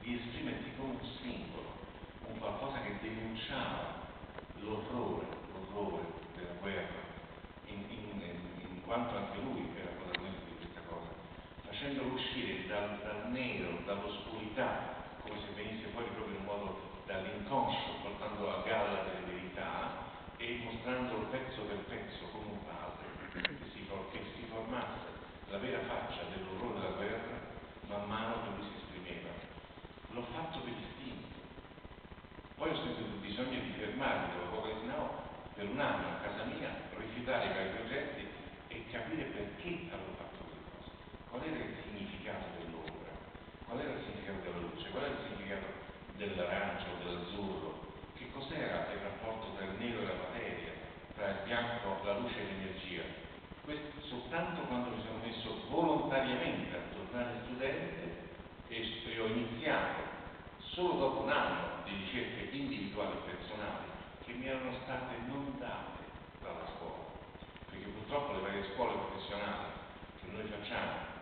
di esprimersi come un simbolo, un qualcosa che denunciava l'orrore della guerra, in quanto anche lui era protagonista di questa cosa, facendolo uscire dal nero, dall'oscurità, come se venisse fuori proprio in un modo dall'inconscio, portando a galla delle verità e mostrandolo pezzo per pezzo come un padre, che si formasse la vera faccia dell'orrore della guerra man mano che lui si esprimeva. L'ho fatto per istinto. Poi ho sentito il bisogno di fermarmi dopo poco di no, per un anno a casa mia, rifiutare i vari progetti e capire perché avevo fatto quelle cose. Qual era il significato dell'ombra? Qual era il significato della luce? Qual era il significato dell'arancio o dell'azzurro? Che cos'era il rapporto tra il nero e la materia, tra il bianco, la luce e l'energia? Questo soltanto quando mi sono messo volontariamente a tornare studente e ho iniziato solo dopo un anno di ricerche individuali e personali che mi erano state non date dalla scuola, perché purtroppo le varie scuole professionali che noi facciamo